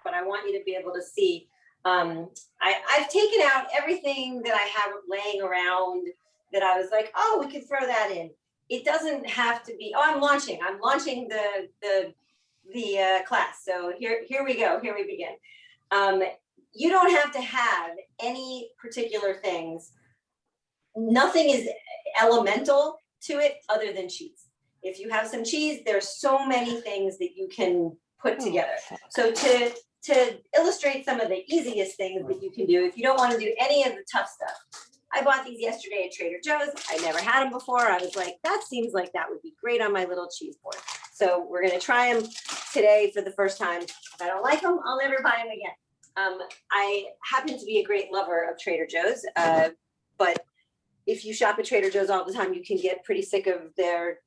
but I want you to be able to see. I've taken out everything that I have laying around that I was like, oh, we could throw that in. It doesn't have to be, oh, I'm launching the class. So here we go, here we begin. You don't have to have any particular things. Nothing is elemental to it other than cheese. If you have some cheese, there's so many things that you can put together. So to illustrate some of the easiest things that you can do, if you don't want to do any of the tough stuff, I bought these yesterday at Trader Joe's. I never had them before. I was like, that seems like that would be great on my little cheese board. So we're going to try them today for the first time. If I don't like them, I'll never buy them again. I happen to be a great lover of Trader Joe's, but if you shop at Trader Joe's all the time, you can get pretty sick of their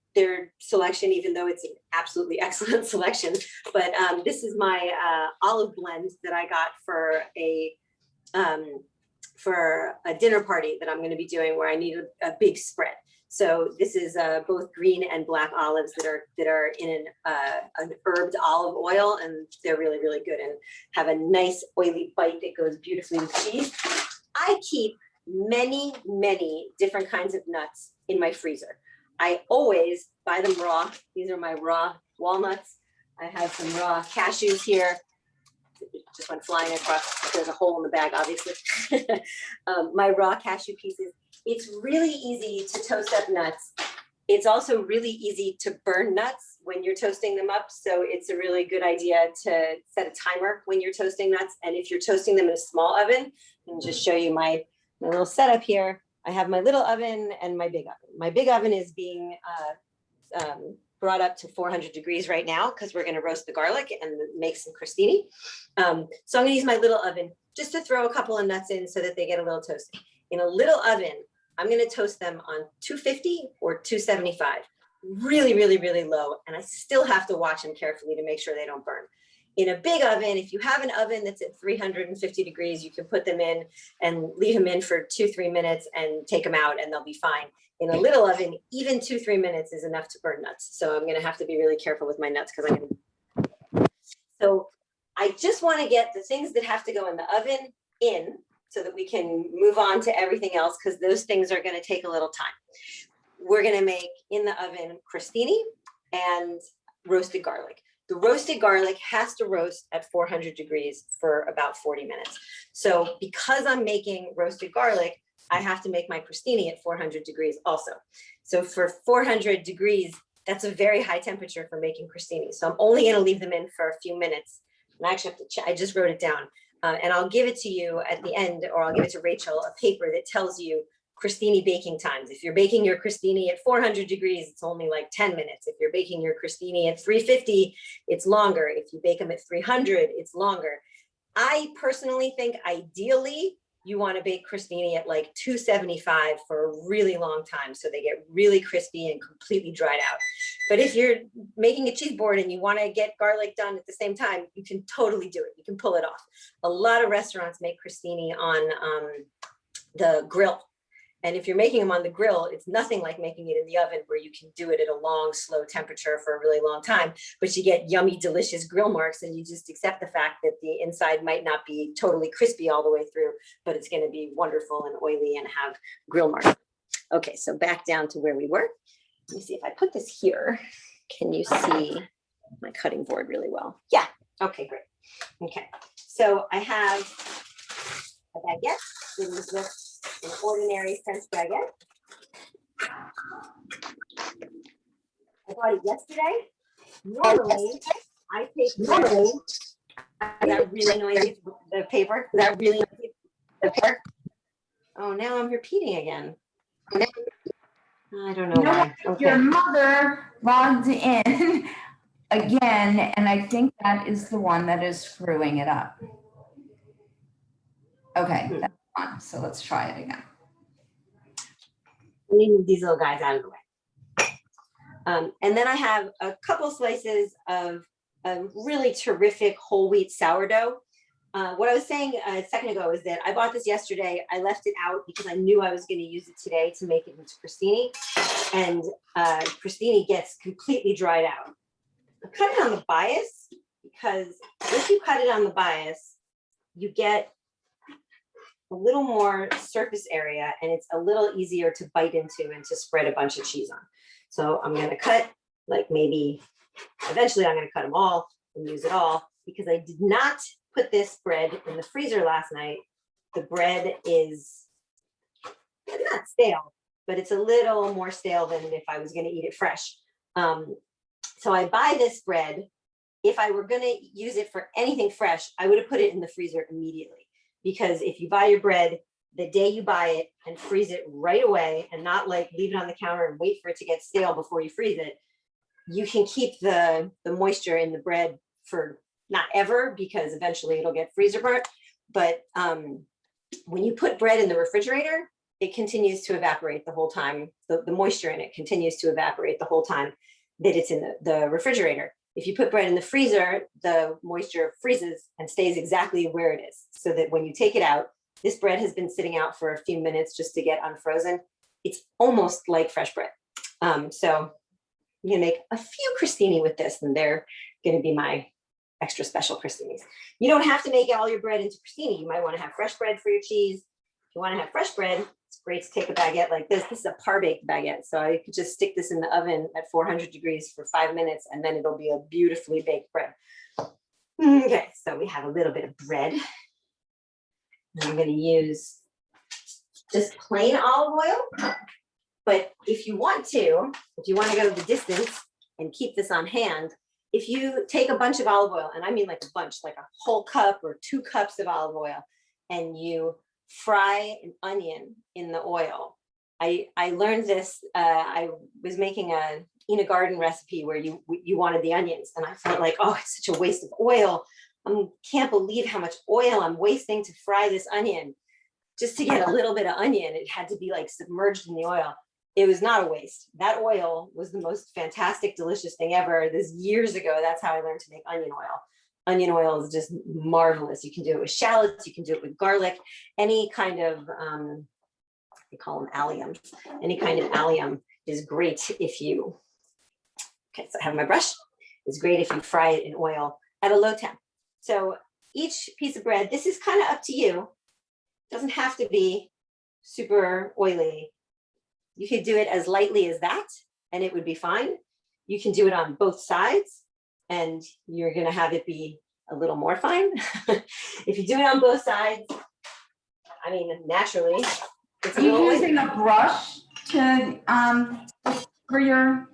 selection, even though it's an absolutely excellent selection. But this is my olive blend that I got for a dinner party that I'm going to be doing, where I need a big spread. So this is both green and black olives that are in an herbed olive oil, and they're really, really good and have a nice oily bite that goes beautifully with cheese. I keep many, many different kinds of nuts in my freezer. I always buy them raw. These are my raw walnuts. I have some raw cashews here. It just went flying across. There's a hole in the bag, obviously. My raw cashew pieces. It's really easy to toast up nuts. It's also really easy to burn nuts when you're toasting them up. So it's a really good idea to set a timer when you're toasting nuts. And if you're toasting them in a small oven, and just show you my little setup here. I have my little oven and my big oven. My big oven is being brought up to 400 degrees right now because we're going to roast the garlic and make some crostini. So I'm going to use my little oven just to throw a couple of nuts in so that they get a little toasty. In a little oven, I'm going to toast them on 250 or 275, really, really, really low. And I still have to watch them carefully to make sure they don't burn. In a big oven, if you have an oven that's at 350 degrees, you can put them in and leave them in for 2-3 minutes and take them out and they'll be fine. In a little oven, even 2-3 minutes is enough to burn nuts. So I'm going to have to be really careful with my nuts because So I just want to get the things that have to go in the oven in so that we can move on to everything else, because those things are going to take a little time. We're going to make in the oven crostini and roasted garlic. The roasted garlic has to roast at 400 degrees for about 40 minutes. So because I'm making roasted garlic, I have to make my crostini at 400 degrees also. So for 400 degrees, that's a very high temperature for making crostini. So I'm only going to leave them in for a few minutes. And I actually have to check, I just wrote it down. And I'll give it to you at the end, or I'll give it to Rachel, a paper that tells you crostini baking times. If you're baking your crostini at 400 degrees, it's only like 10 minutes. If you're baking your crostini at 350, it's longer. If you bake them at 300, it's longer. I personally think ideally you want to bake crostini at like 275 for a really long time so they get really crispy and completely dried out. But if you're making a cheese board and you want to get garlic done at the same time, you can totally do it. You can pull it off. A lot of restaurants make crostini on the grill. And if you're making them on the grill, it's nothing like making it in the oven where you can do it at a long, slow temperature for a really long time, but you get yummy, delicious grill marks, and you just accept the fact that the inside might not be totally crispy all the way through, but it's going to be wonderful and oily and have grill marks. Okay, so back down to where we were. Let me see if I put this here. Can you see my cutting board really well? Yeah, okay, great. Okay, so I have a baguette. It is just an ordinary French baguette. I bought it yesterday. Normally, I take bread. Is that really noisy? The paper? Is that really noisy? The paper? Oh, now I'm repeating again. I don't know why. Okay. Your mother logged in again, and I think that is the one that is screwing it up. Okay, that's fine. So let's try it again. We need to move these little guys out of the way. And then I have a couple slices of a really terrific whole wheat sourdough. What I was saying a second ago is that I bought this yesterday. I left it out because I knew I was going to use it today to make it into crostini. And crostini gets completely dried out. I cut it on the bias because if you cut it on the bias, you get a little more surface area and it's a little easier to bite into and to spread a bunch of cheese on. So I'm gonna cut, like maybe, eventually I'm gonna cut them all and use it all, because I did not put this bread in the freezer last night. The bread is not stale, but it's a little more stale than if I was gonna eat it fresh. So I buy this bread. If I were gonna use it for anything fresh, I would have put it in the freezer immediately. Because if you buy your bread the day you buy it and freeze it right away and not like leave it on the counter and wait for it to get stale before you freeze it, you can keep the moisture in the bread for not ever, because eventually it'll get freezer burnt. But when you put bread in the refrigerator, it continues to evaporate the whole time. The moisture in it continues to evaporate the whole time that it's in the refrigerator. If you put bread in the freezer, the moisture freezes and stays exactly where it is. So that when you take it out, this bread has been sitting out for a few minutes just to get unfrozen. It's almost like fresh bread. So I'm gonna make a few crostini with this, and they're gonna be my extra special crostinis. You don't have to make all your bread into crostini. You might wanna have fresh bread for your cheese. If you wanna have fresh bread, it's great to take a baguette like this. This is a par-baked baguette, so I could just stick this in the oven at 400 degrees for 5 minutes, and then it'll be a beautifully baked bread. Okay, so we have a little bit of bread. I'm gonna use just plain olive oil, but if you want to go the distance and keep this on hand, if you take a bunch of olive oil, and I mean like a bunch, like a whole cup or 2 cups of olive oil, and you fry an onion in the oil. I learned this, I was making a in a garden recipe where you wanted the onions, and I felt like, oh, it's such a waste of oil. I can't believe how much oil I'm wasting to fry this onion. Just to get a little bit of onion, it had to be like submerged in the oil. It was not a waste. That oil was the most fantastic, delicious thing ever. This years ago, that's how I learned to make onion oil. Onion oil is just marvelous. You can do it with shallots, you can do it with garlic, any kind of, we call them alliums. Any kind of allium is great if you, okay, so I have my brush. It's great if you fry it in oil at a low temp. So each piece of bread, this is kind of up to you. It doesn't have to be super oily. You could do it as lightly as that and it would be fine. You can do it on both sides and you're gonna have it be a little more fine. If you do it on both sides, I mean, naturally, it's a little oily. Using a brush to for your.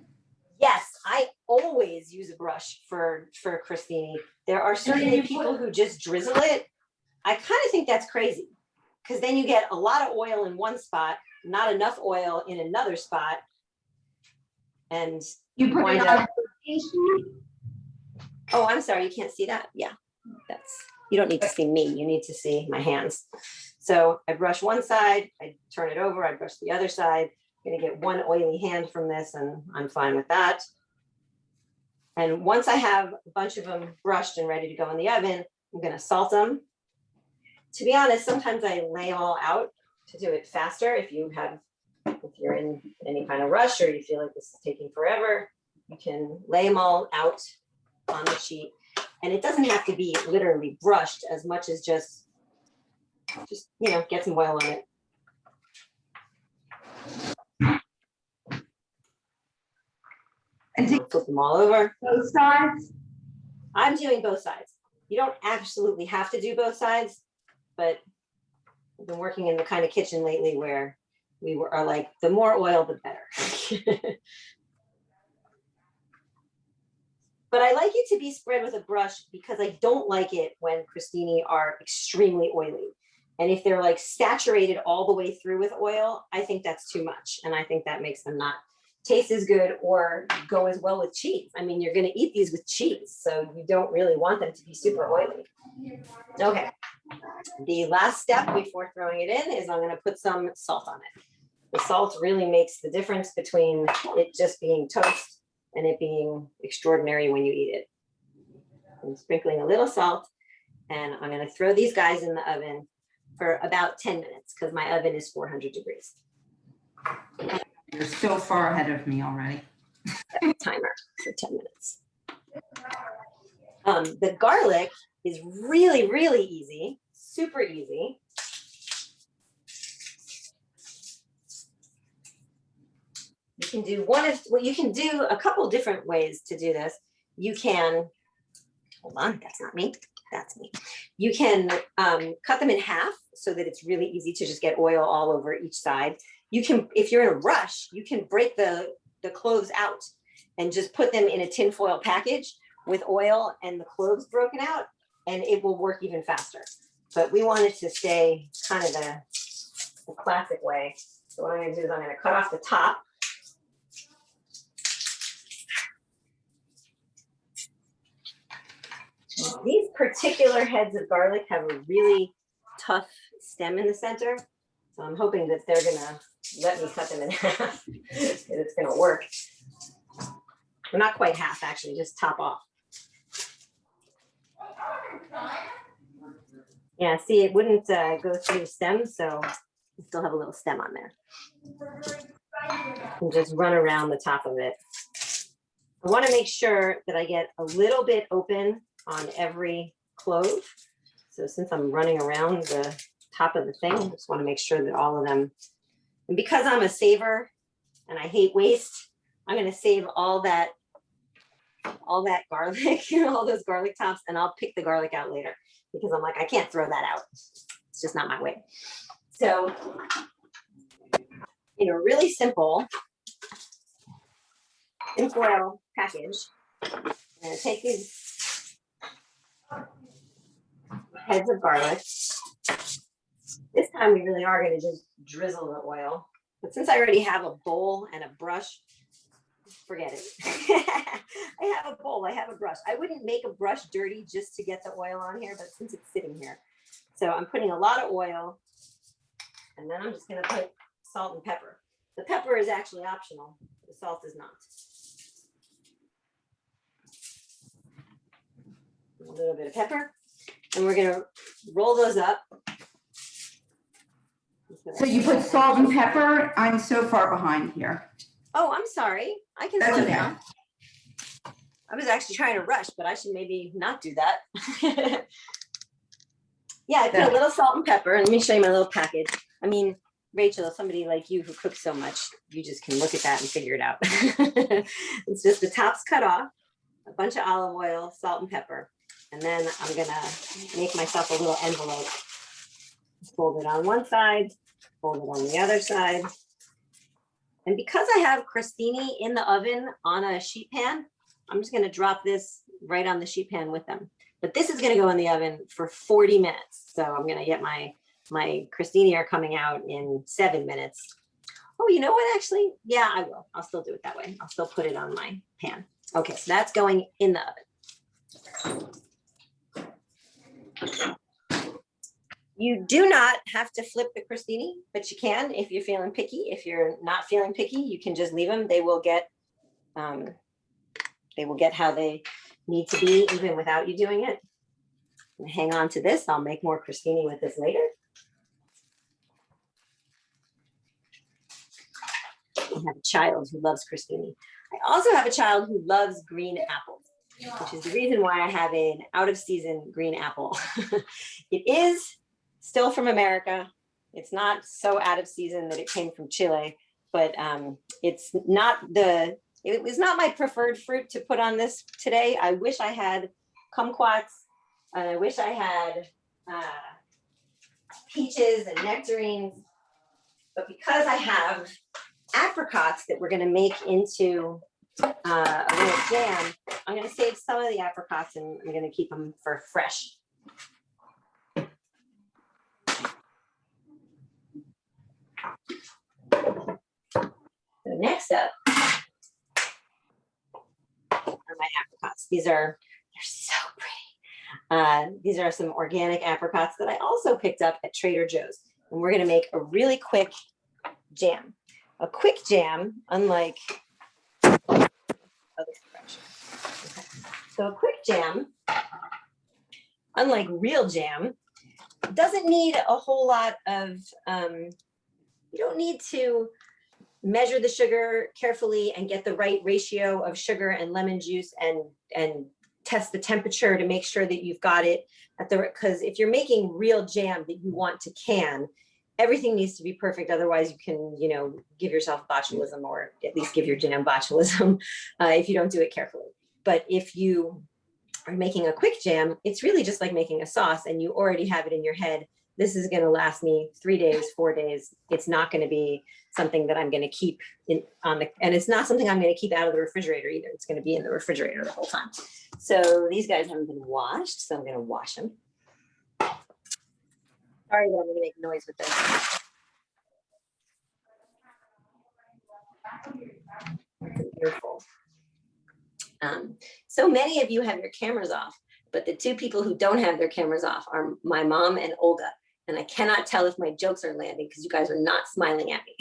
Yes, I always use a brush for crostini. There are certainly people who just drizzle it. I kind of think that's crazy, because then you get a lot of oil in one spot, not enough oil in another spot, and You put it on. Oh, I'm sorry, you can't see that. Yeah, you don't need to see me. You need to see my hands. So I brush one side, I turn it over, I brush the other side. I'm gonna get one oily hand from this, and I'm fine with that. And once I have a bunch of them brushed and ready to go in the oven, I'm gonna salt them. To be honest, sometimes I lay them all out to do it faster. If you're in any kind of rush or you feel like this is taking forever, you can lay them all out on the sheet. And it doesn't have to be literally brushed as much as just get some oil on it. And flip them all over. both sides? I'm doing both sides. You don't absolutely have to do both sides, but I've been working in the kind of kitchen lately where we are like, the more oil, the better. But I like it to be spread with a brush because I don't like it when crostini are extremely oily. And if they're like saturated all the way through with oil, I think that's too much. And I think that makes them not taste as good or go as well with cheese. I mean, you're gonna eat these with cheese, so you don't really want them to be super oily. Okay, the last step before throwing it in is I'm gonna put some salt on it. The salt really makes the difference between it just being toast and it being extraordinary when you eat it. I'm sprinkling a little salt, and I'm gonna throw these guys in the oven for about 10 minutes because my oven is 400 degrees. You're so far ahead of me already. Timer for 10 minutes. The garlic is really, really easy, super easy. You can do you can do a couple different ways to do this. You can, hold on, that's not me, that's me. You can cut them in half so that it's really easy to just get oil all over each side. You can, if you're in a rush, you can break the cloves out and just put them in a tinfoil package with oil and the cloves broken out, and it will work even faster. But we want it to stay kind of the classic way. So what I'm gonna do is I'm gonna cut off the top. These particular heads of garlic have a really tough stem in the center. So I'm hoping that they're gonna let me cut them in half. It's gonna work. Well, not quite half, actually, just top off. Yeah, see, it wouldn't go through the stem, so you still have a little stem on there. And just run around the top of it. I want to make sure that I get a little bit open on every clove. So since I'm running around the top of the thing, I just want to make sure that all of them, and because I'm a saver and I hate waste, I'm going to save all that garlic, all those garlic tops, and I'll pick the garlic out later because I'm like, I can't throw that out. It's just not my way. So, in a really simple tinfoil package, I'm going to take these heads of garlic. This time we really are going to just drizzle the oil. But since I already have a bowl and a brush, forget it. I have a bowl, I have a brush. I wouldn't make a brush dirty just to get the oil on here, but since it's sitting here. So I'm putting a lot of oil, and then I'm just going to put salt and pepper. The pepper is actually optional. The salt is not. A little bit of pepper, and we're going to roll those up. So you put salt and pepper? I'm so far behind here. Oh, I'm sorry. I can slow down. I was actually trying to rush, but I should maybe not do that. Yeah, I put a little salt and pepper. And let me show you my little package. I mean, Rachel, somebody like you who cooks so much, you just can look at that and figure it out. It's just the tops cut off, a bunch of olive oil, salt and pepper. And then I'm going to make myself a little envelope. Fold it on one side, fold it on the other side. And because I have crostini in the oven on a sheet pan, I'm just going to drop this right on the sheet pan with them. But this is going to go in the oven for 40 minutes. So I'm going to get my crostini are coming out in 7 minutes. Oh, you know what, actually? Yeah, I will. I'll still do it that way. I'll still put it on my pan. Okay, so that's going in the oven. You do not have to flip the crostini, but you can if you're feeling picky. If you're not feeling picky, you can just leave them. They will get how they need to be even without you doing it. And hang on to this. I'll make more crostini with this later. I have a child who loves crostini. I also have a child who loves green apples, which is the reason why I have an out of season green apple. It is still from America. It's not so out of season that it came from Chile, but it was not my preferred fruit to put on this today. I wish I had kumquats, and I wish I had peaches and nectarines, but because I have apricots that we're going to make into a little jam, I'm going to save some of the apricots and I'm going to keep them for fresh. So next up are my apricots. They're so pretty. These are some organic apricots that I also picked up at Trader Joe's. And we're going to make a really quick jam. A quick jam, unlike okay. So a quick jam, unlike real jam, doesn't need a whole lot of, you don't need to measure the sugar carefully and get the right ratio of sugar and lemon juice and test the temperature to make sure that you've got it at the, because if you're making real jam that you want to can, everything needs to be perfect. Otherwise you can, you know, give yourself botulism, or at least give your jam botulism if you don't do it carefully. But if you are making a quick jam, it's really just like making a sauce, and you already have it in your head. This is going to last me 3 days, 4 days. It's not going to be something that I'm going to keep in on the, and it's not something I'm going to keep out of the refrigerator either. It's going to be in the refrigerator the whole time. So these guys haven't been washed, so I'm going to wash them. Sorry that I'm going to make noise with this. It's an earful. So many of you have your cameras off, but the two people who don't have their cameras off are my mom and Olga. And I cannot tell if my jokes are landing because you guys are not smiling at me.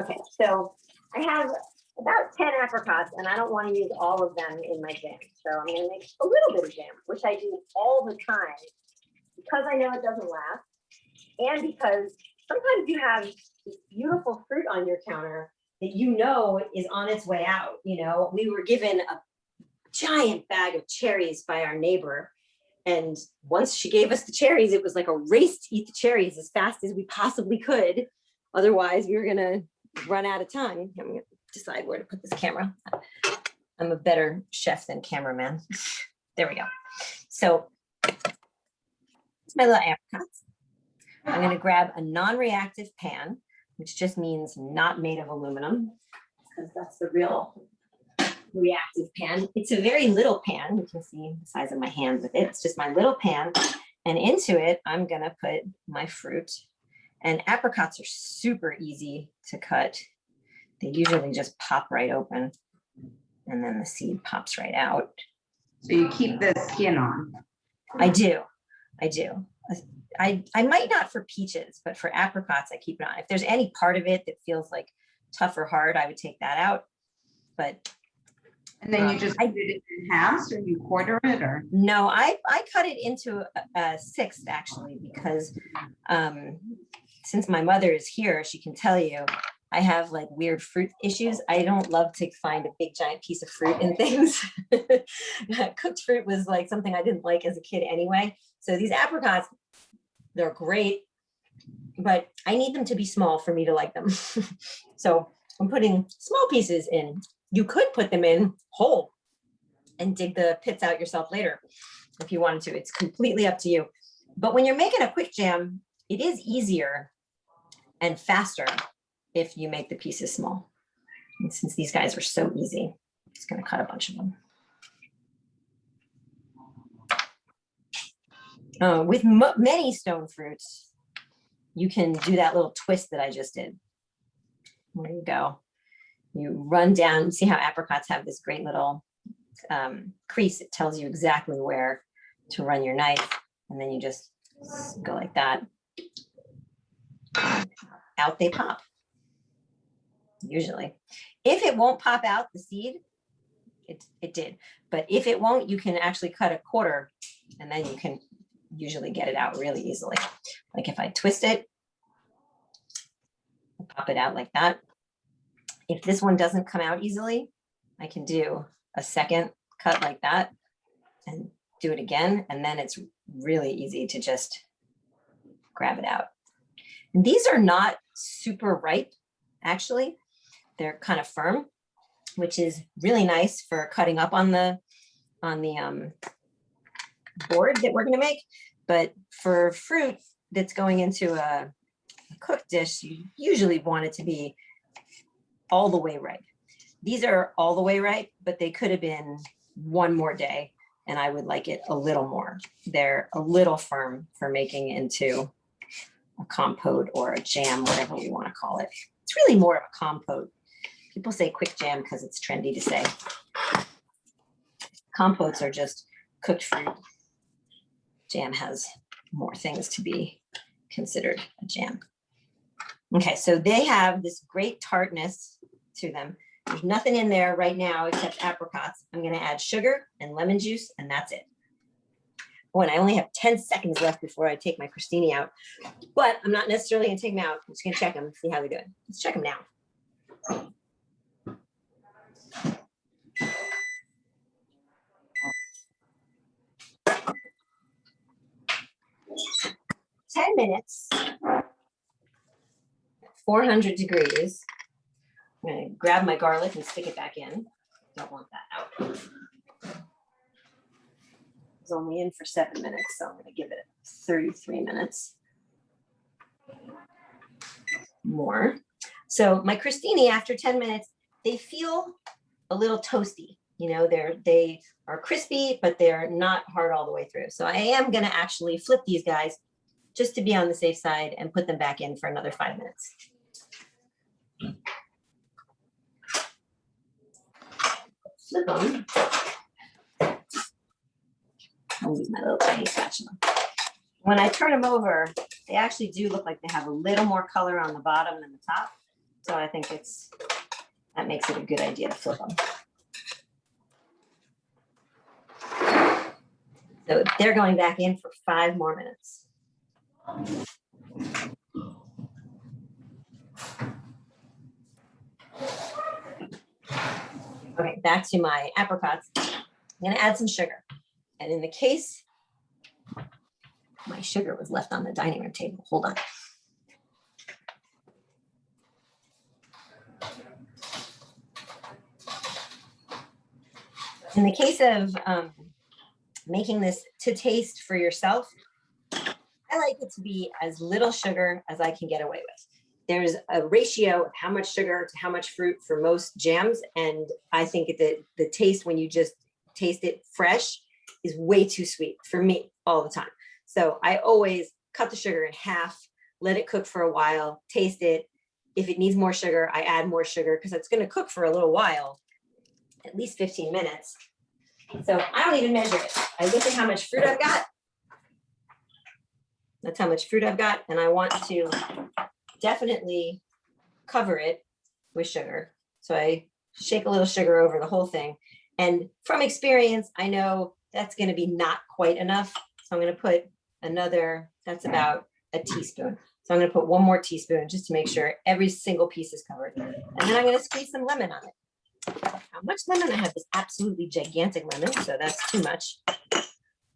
Okay, so I have about 10 apricots, and I don't want to use all of them in my jam. So I'm going to make a little bit of jam, which I do all the time because I know it doesn't last, and because sometimes you have this beautiful fruit on your counter that you know is on its way out. You know, we were given a giant bag of cherries by our neighbor, and once she gave us the cherries, it was like a race to eat the cherries as fast as we possibly could. Otherwise, we were going to run out of time. I'm going to decide where to put this camera. I'm a better chef than cameraman. There we go. So it's my little apricots. I'm going to grab a non-reactive pan, which just means not made of aluminum, because that's the real reactive pan. It's a very little pan. You can see the size of my hand with it. It's just my little pan. And into it, I'm going to put my fruit. And apricots are super easy to cut. They usually just pop right open, and then the seed pops right out. So you keep the skin on? I do. I do. I might not for peaches, but for apricots, I keep it on. If there's any part of it that feels like tough or hard, I would take that out. But and then you just put it in halves, or you quarter it, or? No, I cut it into a sixth actually, because since my mother is here, she can tell you I have like weird fruit issues. I don't love to find a big giant piece of fruit in things. Cooked fruit was like something I didn't like as a kid anyway. So these apricots, they're great, but I need them to be small for me to like them. So I'm putting small pieces in. You could put them in whole and dig the pits out yourself later if you wanted to. It's completely up to you. But when you're making a quick jam, it is easier and faster if you make the pieces small. And since these guys are so easy, I'm just going to cut a bunch of them. With many stone fruits, you can do that little twist that I just did. There you go. You run down, see how apricots have this great little crease. It tells you exactly where to run your knife. And then you just go like that. Out they pop, usually. If it won't pop out the seed, it did. But if it won't, you can actually cut a quarter, and then you can usually get it out really easily. Like if I twist it, pop it out like that. If this one doesn't come out easily, I can do a second cut like that and do it again. And then it's really easy to just grab it out. And these are not super ripe, actually. They're kind of firm, which is really nice for cutting up on the board that we're going to make. But for fruit that's going into a cooked dish, you usually want it to be all the way ripe. These are all the way ripe, but they could have been one more day, and I would like it a little more. They're a little firm for making into a compote or a jam, whatever you want to call it. It's really more of a compote. People say quick jam because it's trendy to say. Compotes are just cooked fruit. Jam has more things to be considered a jam. Okay, so they have this great tartness to them. There's nothing in there right now except apricots. I'm going to add sugar and lemon juice, and that's it. Oh, and I only have 10 seconds left before I take my crostini out, but I'm not necessarily going to take them out. I'm just going to check them and see how they're doing. Let's check them now. 10 minutes, 400 degrees. I'm gonna grab my garlic and stick it back in. Don't want that out. It's only in for 7 minutes, so I'm gonna give it 33 minutes more. So my crostini after 10 minutes, they feel a little toasty. You know, they are crispy, but they're not hard all the way through. So I am gonna actually flip these guys just to be on the safe side and put them back in for another 5 minutes. Flip them. I'll use my little tiny spatula. When I turn them over, they actually do look like they have a little more color on the bottom than the top. So I think that makes it a good idea to flip them. So they're going back in for 5 more minutes. Okay, back to my apricots. I'm gonna add some sugar. And in the case, my sugar was left on the dining room table. Hold on. In the case of making this to taste for yourself, I like it to be as little sugar as I can get away with. There's a ratio of how much sugar to how much fruit for most jams. And I think that the taste when you just taste it fresh is way too sweet for me all the time. So I always cut the sugar in half, let it cook for a while, taste it. If it needs more sugar, I add more sugar because it's going to cook for a little while, at least 15 minutes. So I don't even measure it. I look at how much fruit I've got. That's how much fruit I've got. And I want to definitely cover it with sugar. So I shake a little sugar over the whole thing. And from experience, I know that's going to be not quite enough. So I'm going to put another, that's about a teaspoon. So I'm going to put 1 more teaspoon just to make sure every single piece is covered. And then I'm going to squeeze some lemon on it. How much lemon? I have this absolutely gigantic lemon, so that's too much.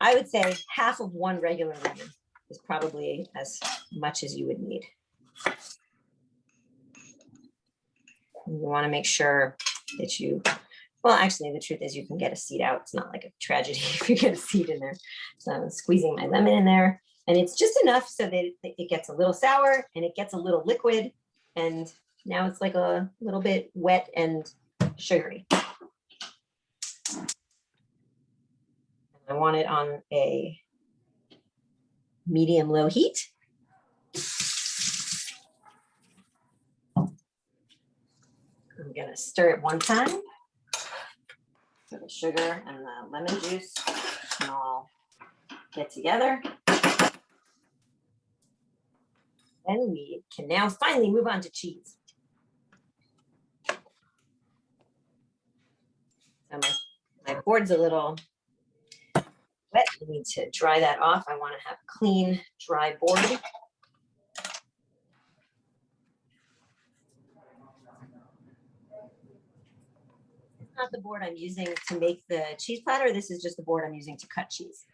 I would say half of 1 regular lemon is probably as much as you would need. You want to make sure that you, well, actually, the truth is you can get a seed out. It's not like a tragedy if you get a seed in there. So I'm squeezing my lemon in there, and it's just enough so that it gets a little sour and it gets a little liquid. And now it's like a little bit wet and sugary. I want it on a medium-low heat. I'm gonna stir it 1 time so the sugar and the lemon juice can all get together. Then we can now finally move on to cheese. So my board's a little wet. I need to dry that off. I want to have a clean, dry board. Not the board I'm using to make the cheese platter. This is just the board I'm using to cut cheese.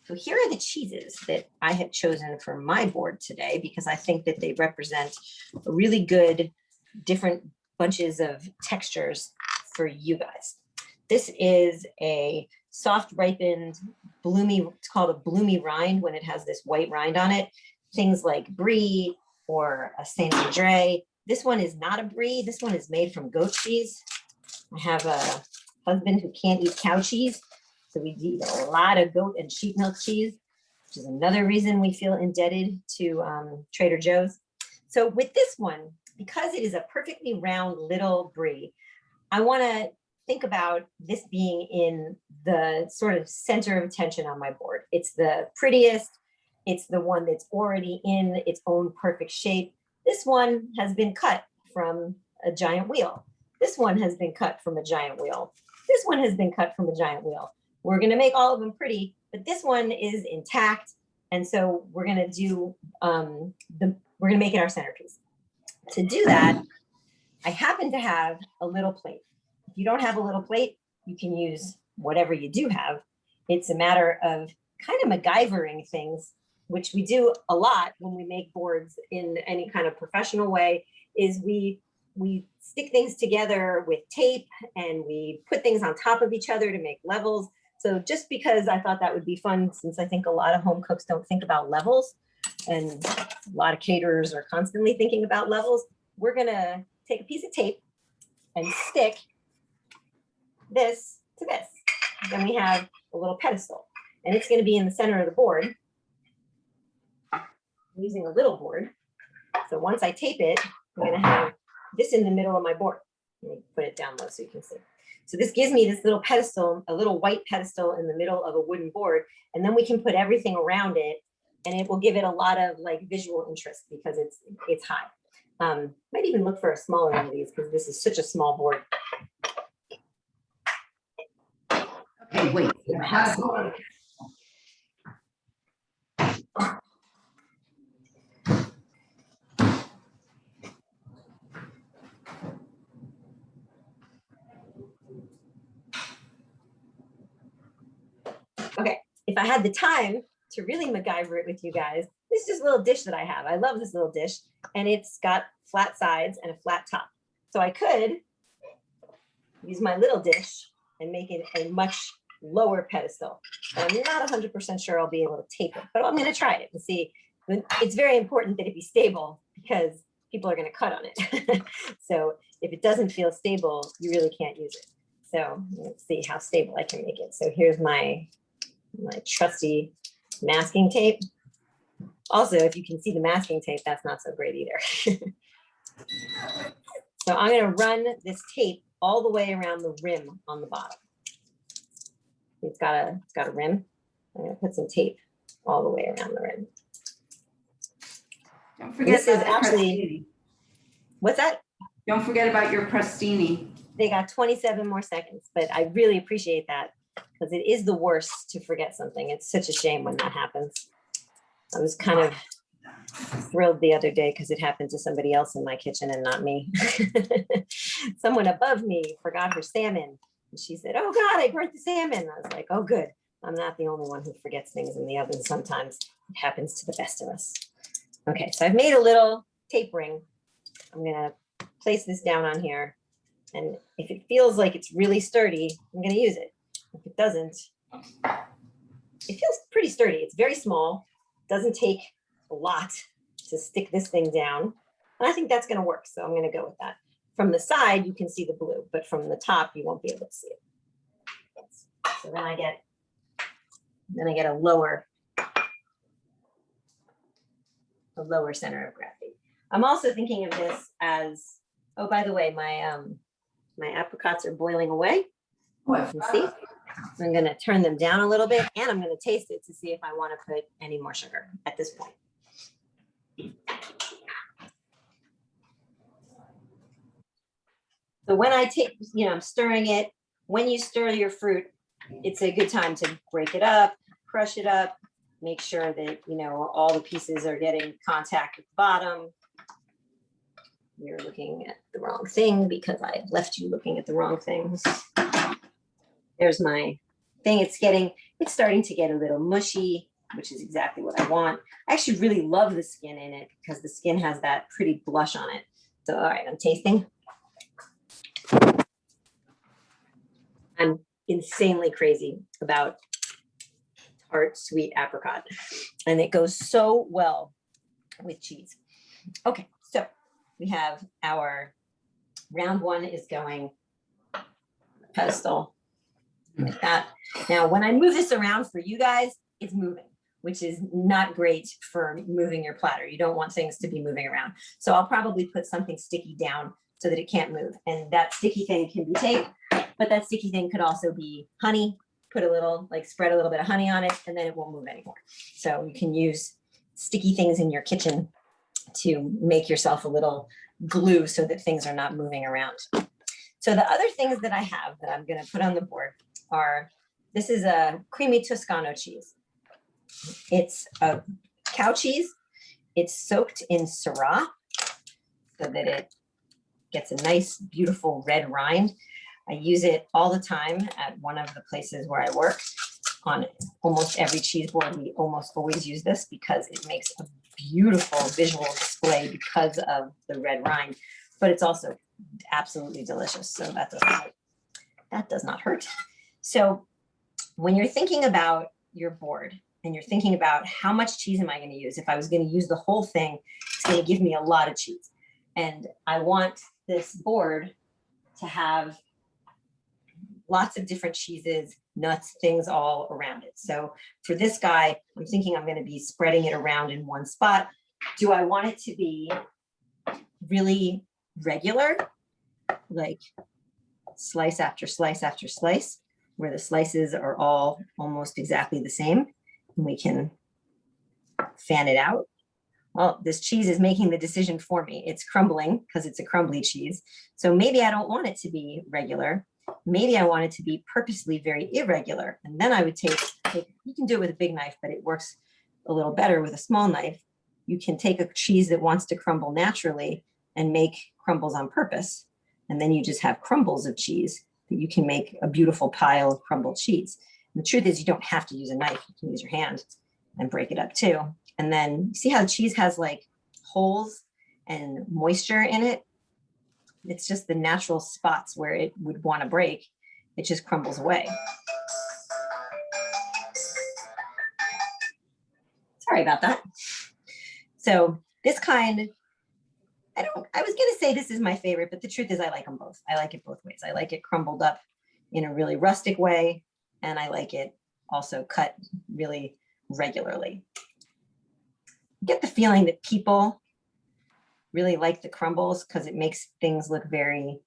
So here are the cheeses that I have chosen for my board today because I think that they represent a really good different bunches of textures for you guys. This is a soft ripened bloomy, it's called a bloomy rind when it has this white rind on it. Things like brie or a Saint Andre. This one is not a brie. This one is made from goat cheese. I have a husband who can't eat cow cheese, so we eat a lot of goat and sheep milk cheese, which is another reason we feel indebted to Trader Joe's. So with this one, because it is a perfectly round little brie, I want to think about this being in the sort of center of attention on my board. It's the prettiest. It's the one that's already in its own perfect shape. This one has been cut from a giant wheel. This one has been cut from a giant wheel. This one has been cut from a giant wheel. We're going to make all of them pretty, but this one is intact. And so we're going to do, we're going to make it our centerpiece. To do that, I happen to have a little plate. If you don't have a little plate, you can use whatever you do have. It's a matter of kind of MacGyvering things which we do a lot when we make boards in any kind of professional way, is we stick things together with tape and we put things on top of each other to make levels. So just because I thought that would be fun, since I think a lot of home cooks don't think about levels, and a lot of caterers are constantly thinking about levels, we're gonna take a piece of tape and stick this to this. Then we have a little pedestal, and it's gonna be in the center of the board. I'm using a little board. So once I tape it, I'm gonna have this in the middle of my board. Let me put it down low so you can see. So this gives me this little pedestal, a little white pedestal in the middle of a wooden board, and then we can put everything around it, and it will give it a lot of like visual interest because it's high. Might even look for a smaller one of these because this is such a small board. Okay, wait. Okay, if I had the time to really MacGyver it with you guys, this is just a little dish that I have. I love this little dish, and it's got flat sides and a flat top. So I could use my little dish and make it a much lower pedestal. But I'm not 100% sure I'll be able to tape it, but I'm gonna try it and see. It's very important that it be stable because people are gonna cut on it. So if it doesn't feel stable, you really can't use it. So let's see how stable I can make it. So here's my trusty masking tape. Also, if you can see the masking tape, that's not so great either. So I'm gonna run this tape all the way around the rim on the bottom. It's got a rim. I'm gonna put some tape all the way around the rim. Don't forget This is about the actually, crostini. what's that? Don't forget about your crostini. They got 27 more seconds, but I really appreciate that because it is the worst to forget something. It's such a shame when that happens. I was kind of thrilled the other day because it happened to somebody else in my kitchen and not me. Someone above me forgot her salmon. And she said, "Oh God, I burnt the salmon." I was like, "Oh good. I'm not the only one who forgets things in the oven sometimes. It happens to the best of us." Okay, so I've made a little tape ring. I'm gonna place this down on here. And if it feels like it's really sturdy, I'm gonna use it. If it doesn't, it feels pretty sturdy. It's very small, doesn't take a lot to stick this thing down. And I think that's gonna work, so I'm gonna go with that. From the side, you can see the blue, but from the top, you won't be able to see it. So then I get a lower center of gravity. I'm also thinking of this as, oh, by the way, my apricots are boiling away. You can see. So I'm gonna turn them down a little bit, and I'm gonna taste it to see if I wanna put any more sugar at this point. So when I take, I'm stirring it. When you stir your fruit, it's a good time to break it up, crush it up, make sure that, all the pieces are getting contact with the bottom. You're looking at the wrong thing because I left you looking at the wrong things. There's my thing. It's starting to get a little mushy, which is exactly what I want. I actually really love the skin in it because the skin has that pretty blush on it. So, all right, I'm tasting. I'm insanely crazy about tart, sweet apricot, and it goes so well with cheese. Okay, so we have our round one is going pedestal like that. Now, when I move this around for you guys, it's moving, which is not great for moving your platter. You don't want things to be moving around. So I'll probably put something sticky down so that it can't move. And that sticky thing can be tape, but that sticky thing could also be honey. Put a little, spread a little bit of honey on it, and then it won't move anymore. So you can use sticky things in your kitchen to make yourself a little glue so that things are not moving around. So the other things that I have that I'm gonna put on the board are, this is a creamy Toscano cheese. It's a cow cheese. It's soaked in Syrah so that it gets a nice, beautiful red rind. I use it all the time at one of the places where I work. on almost every cheese board. We almost always use this because it makes a beautiful visual display because of the red rind, but it's also absolutely delicious. So that does not hurt. So when you're thinking about your board and you're thinking about how much cheese am I going to use, if I was going to use the whole thing, it's going to give me a lot of cheese. And I want this board to have lots of different cheeses, nuts, things all around it. So for this guy, I'm thinking I'm going to be spreading it around in one spot. Do I want it to be really regular, like slice after slice after slice, where the slices are all almost exactly the same, and we can fan it out? Well, this cheese is making the decision for me. It's crumbling because it's a crumbly cheese. So maybe I don't want it to be regular. Maybe I want it to be purposely very irregular. And then I would take, you can do it with a big knife, but it works a little better with a small knife. You can take a cheese that wants to crumble naturally and make crumbles on purpose. And then you just have crumbles of cheese that you can make a beautiful pile of crumbled cheese. And the truth is you don't have to use a knife. You can use your hand and break it up too. And then see how the cheese has like holes and moisture in it? It's just the natural spots where it would want to break. It just crumbles away. Sorry about that. So this kind, I was going to say this is my favorite, but the truth is I like them both. I like it both ways. I like it crumbled up in a really rustic way, and I like it also cut really regularly. Get the feeling that people really like the crumbles because it makes things look very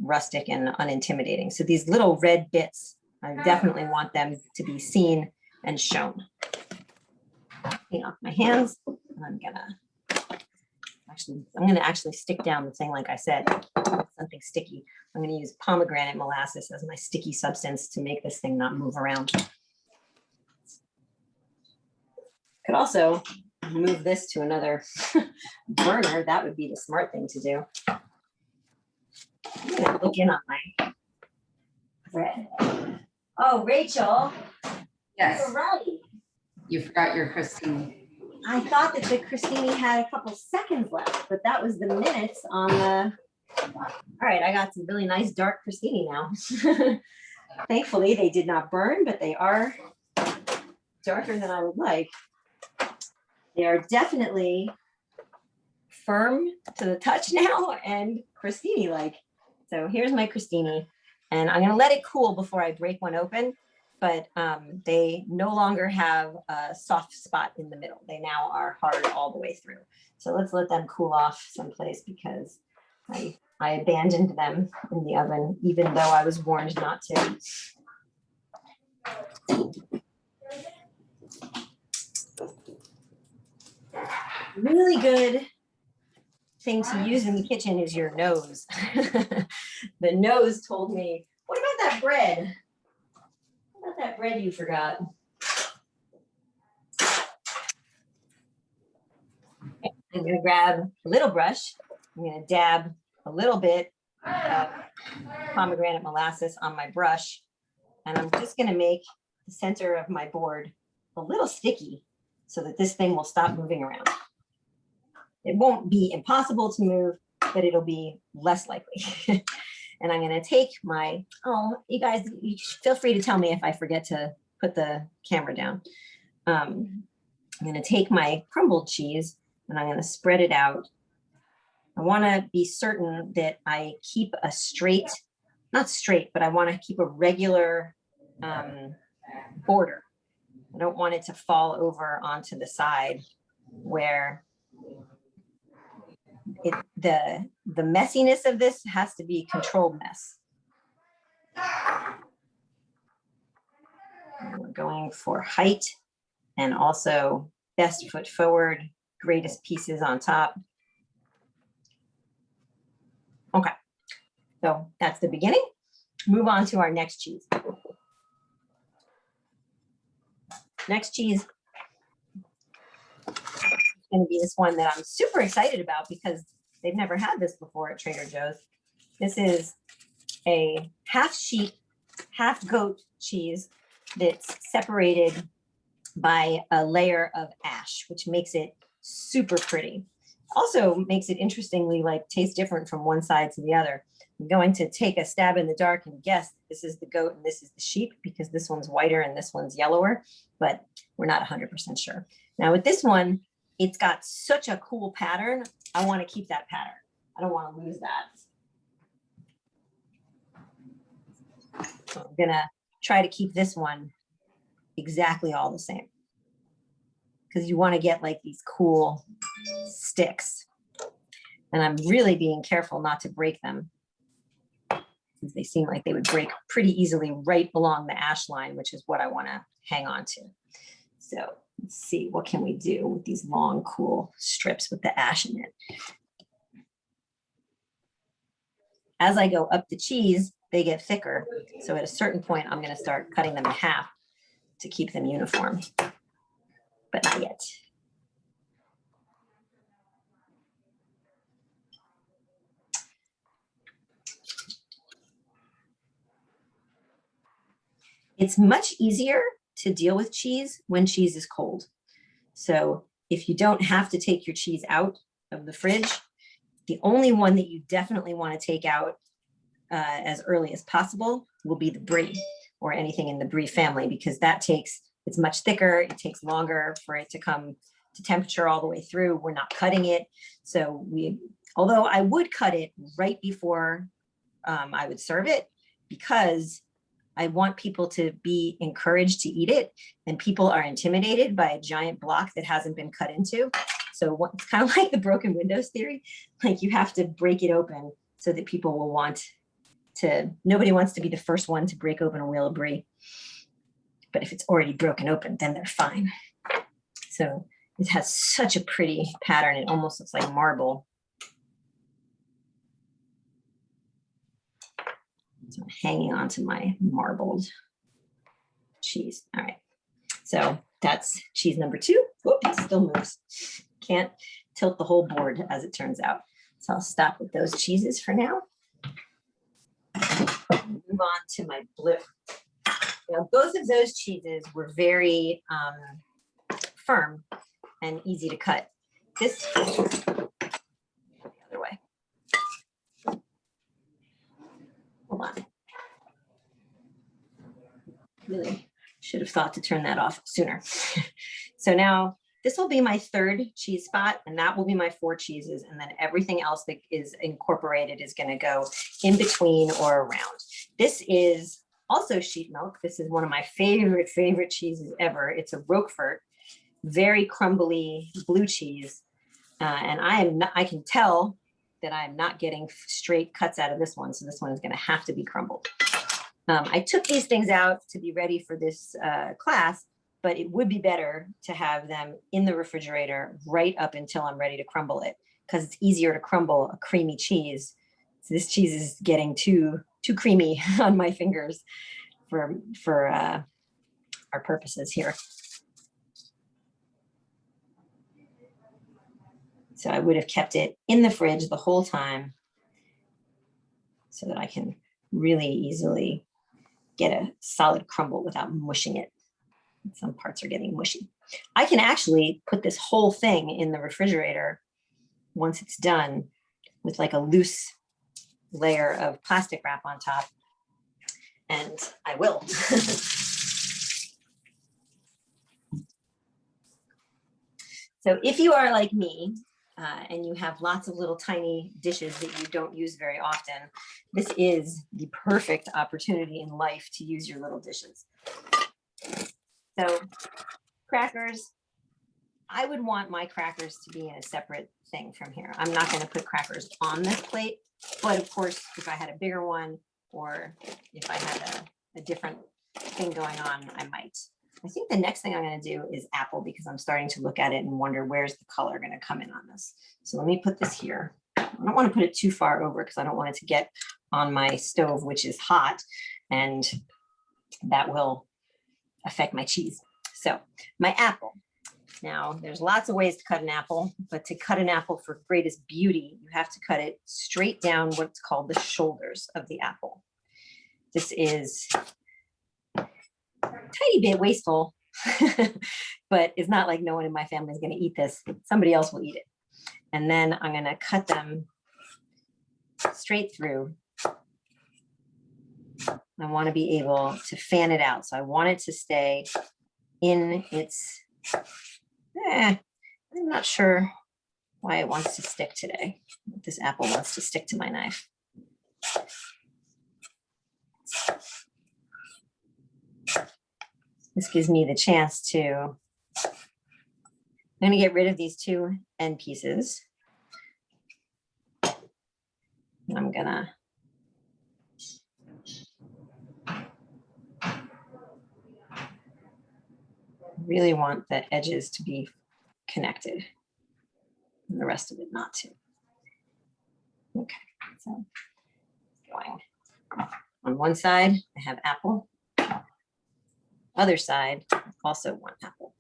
rustic and unintimidating. So these little red bits, I definitely want them to be seen and shown. Clean off my hands, and I'm gonna actually stick down the thing like I said, something sticky. I'm gonna use pomegranate molasses as my sticky substance to make this thing not move around. Could also move this to another burner. That would be the smart thing to do. I'm gonna look in on my bread. Oh, Rachel. Yes, You're right. you forgot your crostini. I thought that the crostini had a couple seconds left, but that was the minutes on the. All right, I got some really nice dark crostini now. Thankfully, they did not burn, but they are darker than I would like. They are definitely firm to the touch now and crostini-like. So here's my crostini, and I'm gonna let it cool before I break one open, but they no longer have a soft spot in the middle. They now are hard all the way through. So let's let them cool off someplace because I abandoned them in the oven, even though I was warned not to. Really good thing to use in the kitchen is your nose. The nose told me, what about that bread? What about that bread you forgot? Okay, I'm gonna grab a little brush. I'm gonna dab a little bit of pomegranate molasses on my brush. And I'm just gonna make the center of my board a little sticky so that this thing will stop moving around. It won't be impossible to move, but it'll be less likely. And I'm gonna take my, you guys, you feel free to tell me if I forget to put the camera down. I'm gonna take my crumbled cheese and I'm gonna spread it out. I wanna be certain that I keep a straight, not straight, but I wanna keep a regular border. I don't want it to fall over onto the side where the messiness of this has to be controlled mess. And we're going for height and also best foot forward, greatest pieces on top. Okay, so that's the beginning. Move on to our next cheese. Next cheese is going to be this one that I'm super excited about because they've never had this before at Trader Joe's. This is a half sheep, half goat cheese that's separated by a layer of ash, which makes it super pretty. Also makes it interestingly like taste different from one side to the other. I'm going to take a stab in the dark and guess this is the goat and this is the sheep because this one's whiter and this one's yellower, but we're not 100% sure. Now with this one, it's got such a cool pattern. I want to keep that pattern. I don't want to lose that. So I'm gonna try to keep this one exactly all the same because you want to get like these cool sticks. And I'm really being careful not to break them since they seem like they would break pretty easily right along the ash line, which is what I want to hang on to. So let's see, what can we do with these long, cool strips with the ash in it? As I go up the cheese, they get thicker. So at a certain point, I'm going to start cutting them in half to keep them uniform, but not yet. It's much easier to deal with cheese when cheese is cold. So if you don't have to take your cheese out of the fridge, the only one that you definitely want to take out as early as possible will be the brie or anything in the brie family, because that it's much thicker. It takes longer for it to come to temperature all the way through. We're not cutting it. So although I would cut it right before I would serve it, because I want people to be encouraged to eat it, and people are intimidated by a giant block that hasn't been cut into. So it's kind of like the broken windows theory. Like you have to break it open so that people will want to, nobody wants to be the first one to break open a wheel of brie. But if it's already broken open, then they're fine. So it has such a pretty pattern. It almost looks like marble. So I'm hanging onto my marbled cheese. All right. So that's cheese number 2. Whoop, it still moves. Can't tilt the whole board as it turns out. So I'll stop with those cheeses for now. Move on to my blue. Now, both of those cheeses were very firm and easy to cut. This, the other way. Hold on. Really should have thought to turn that off sooner. So now this will be my 3rd cheese spot, and that will be my 4 cheeses. And then everything else that is incorporated is going to go in between or around. This is also sheep milk. This is one of my favorite cheeses ever. It's a Roquefort, very crumbly blue cheese. And I can tell that I'm not getting straight cuts out of this one. So this one is going to have to be crumbled. I took these things out to be ready for this class, but it would be better to have them in the refrigerator right up until I'm ready to crumble it, because it's easier to crumble a creamy cheese. So this cheese is getting too creamy on my fingers for our purposes here. So I would have kept it in the fridge the whole time so that I can really easily get a solid crumble without mushing it. Some parts are getting mushy. I can actually put this whole thing in the refrigerator once it's done with like a loose layer of plastic wrap on top, and I will. So if you are like me, and you have lots of little tiny dishes that you don't use very often, this is the perfect opportunity in life to use your little dishes. So crackers, I would want my crackers to be in a separate thing from here. I'm not going to put crackers on this plate, but of course, if I had a bigger one or if I had a different thing going on, I might. I think the next thing I'm going to do is apple, because I'm starting to look at it and wonder where's the color going to come in on this. So let me put this here. I don't want to put it too far over because I don't want it to get on my stove, which is hot, and that will affect my cheese. So my apple. Now, there's lots of ways to cut an apple, but to cut an apple for greatest beauty, you have to cut it straight down what's called the shoulders of the apple. This is tiny bit wasteful, but it's not like no one in my family is going to eat this. Somebody else will eat it. And then I'm going to cut them straight through. I want to be able to fan it out. So I want it to stay in its, I'm not sure why it wants to stick today. This apple wants to stick to my knife. This gives me the chance to, I'm going to get rid of these two end pieces. And I'm going to really want the edges to be connected and the rest of it not to. Okay, so going on one side, I have apple. Other side, also one apple.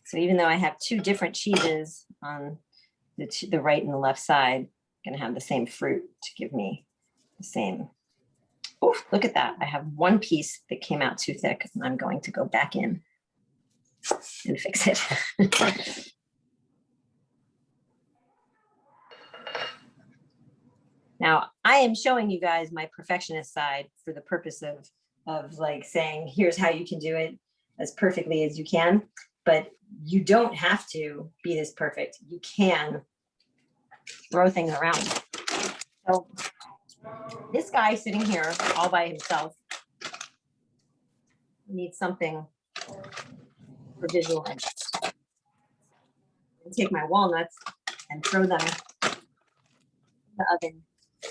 So even though I have two different cheeses on the right and the left side, I'm gonna have the same fruit to give me the same. Oh, look at that. I have one piece that came out too thick, and I'm going to go back in and fix it. Now, I am showing you guys my perfectionist side for the purpose of like saying, here's how you can do it as perfectly as you can. But you don't have to be this perfect. You can throw things around. So this guy sitting here all by himself needs something for visual interest. I'll take my walnuts and throw them in the oven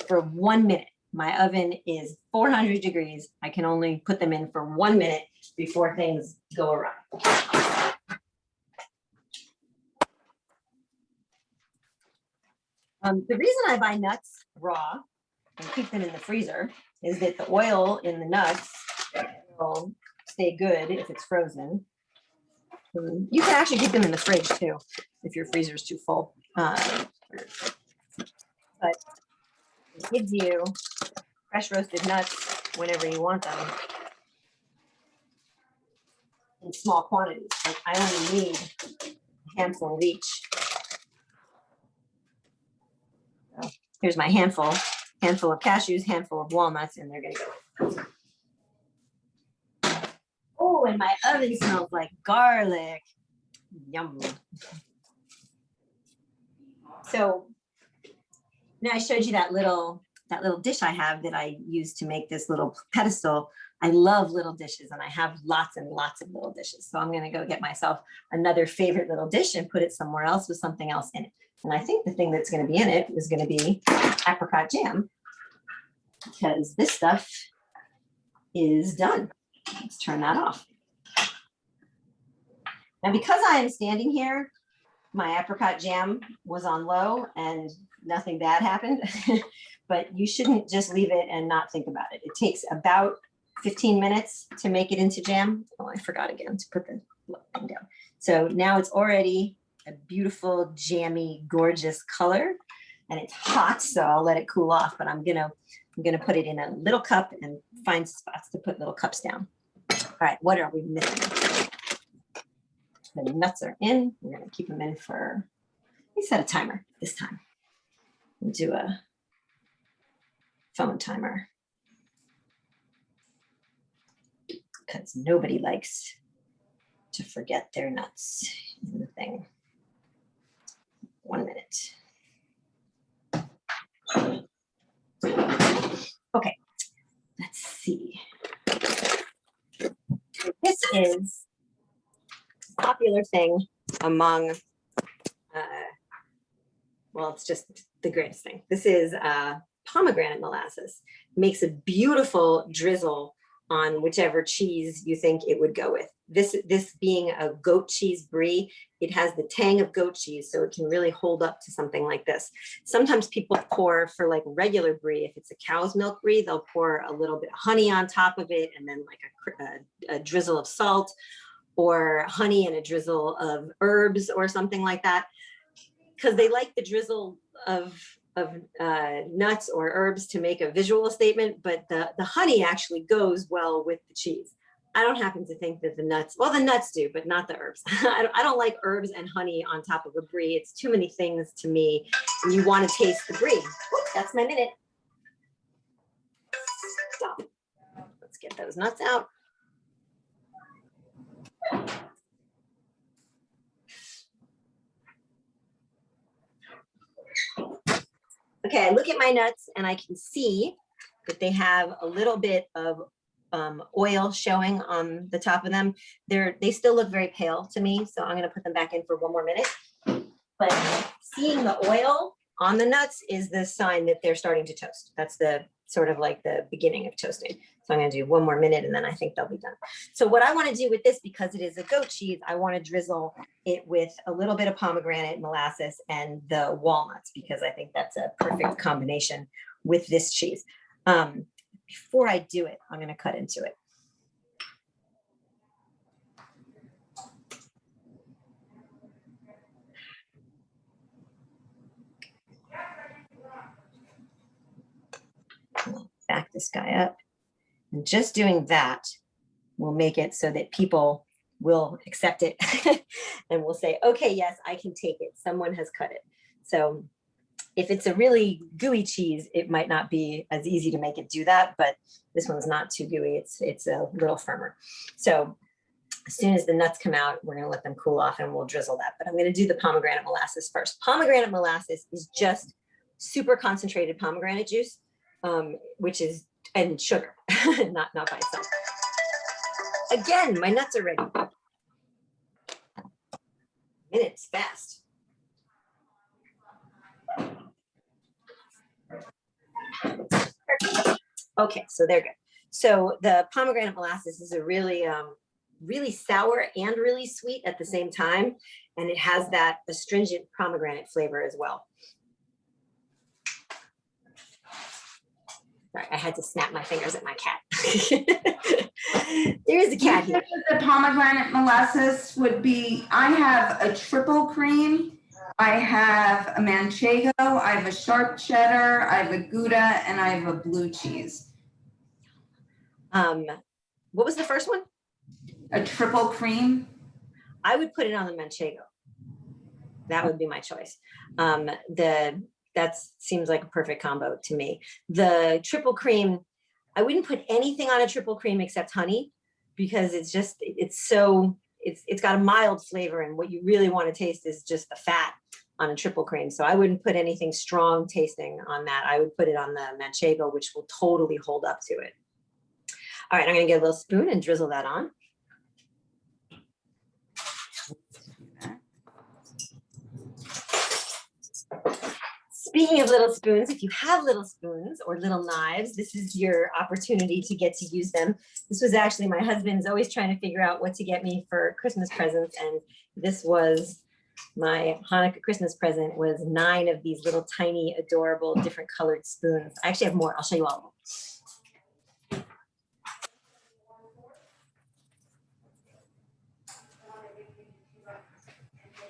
for 1 minute. My oven is 400 degrees. I can only put them in for 1 minute before things go awry. The reason I buy nuts raw and keep them in the freezer is that the oil in the nuts will stay good if it's frozen. You can actually keep them in the fridge too if your freezer is too full. But it gives you fresh roasted nuts whenever you want them in small quantities. Like I only need a handful of each. So here's my handful of cashews, handful of walnuts, and they're gonna go. Oh, and my oven smells like garlic. Yum. So now I showed you that little dish I have that I use to make this little pedestal. I love little dishes, and I have lots and lots of little dishes. So I'm going to go get myself another favorite little dish and put it somewhere else with something else in it. And I think the thing that's going to be in it is going to be apricot jam, because this stuff is done. Let's turn that off. Now, because I am standing here, my apricot jam was on low and nothing bad happened, but you shouldn't just leave it and not think about it. It takes about 15 minutes to make it into jam. Oh, I forgot again to put the thing down. So now it's already a beautiful, jammy, gorgeous color, and it's hot, so I'll let it cool off, but I'm gonna put it in a little cup and find spots to put little cups down. All right, what are we missing? The nuts are in. We're gonna keep them in for, let me set a timer this time. We'll do a phone timer, because nobody likes to forget their nuts in the thing. 1 minute. Okay, let's see. This is a popular thing among, well, it's just the greatest thing. This is pomegranate molasses. Makes a beautiful drizzle on whichever cheese you think it would go with. This being a goat cheese brie, it has the tang of goat cheese, so it can really hold up to something like this. Sometimes people pour for like regular brie. If it's a cow's milk brie, they'll pour a little bit of honey on top of it, and then like a drizzle of salt, or honey and a drizzle of herbs or something like that, because they like the drizzle of nuts or herbs to make a visual statement, but the honey actually goes well with the cheese. I don't happen to think that the nuts, well, the nuts do, but not the herbs. I don't like herbs and honey on top of a brie. It's too many things to me. And you want to taste the brie. Oop, that's my minute. Stop. Let's get those nuts out. Okay, I look at my nuts and I can see that they have a little bit of oil showing on the top of them. They still look very pale to me, so I'm gonna put them back in for one more minute. But seeing the oil on the nuts is the sign that they're starting to toast. That's the sort of like the beginning of toasting. So I'm gonna do one more minute and then I think they'll be done. So what I wanna do with this, because it is a goat cheese, I wanna drizzle it with a little bit of pomegranate molasses and the walnuts, because I think that's a perfect combination with this cheese. Before I do it, I'm gonna cut into it. Back this guy up. And just doing that will make it so that people will accept it and will say, okay, yes, I can take it. Someone has cut it. So if it's a really gooey cheese, it might not be as easy to make it do that, but this one's not too gooey. It's a little firmer. So as soon as the nuts come out, we're gonna let them cool off and we'll drizzle that. But I'm gonna do the pomegranate molasses first. Pomegranate molasses is just super concentrated pomegranate juice, which is, and sugar, not by itself. Again, my nuts are ready. Minutes fast. Okay, so they're good. So the pomegranate molasses is a really, really sour and really sweet at the same time. And it has that astringent pomegranate flavor as well. Sorry, I had to snap my fingers at my cat. There is a cat here. The pomegranate molasses would be, I have a triple cream, I have a manchego, I have a sharp cheddar, I have a Gouda, and I have a blue cheese. What was the first one? A triple cream. I would put it on the manchego. That would be my choice. That seems like a perfect combo to me. The triple cream, I wouldn't put anything on a triple cream except honey, because it's got a mild flavor, and what you really want to taste is just the fat on a triple cream. So I wouldn't put anything strong tasting on that. I would put it on the manchego, which will totally hold up to it. All right, I'm gonna get a little spoon and drizzle that on. Speaking of little spoons, if you have little spoons or little knives, this is your opportunity to get to use them. This was actually my husband's always trying to figure out what to get me for Christmas presents, and this was my Hanukkah Christmas present, was 9 of these little tiny, adorable, different colored spoons. I actually have more. I'll show you all of them.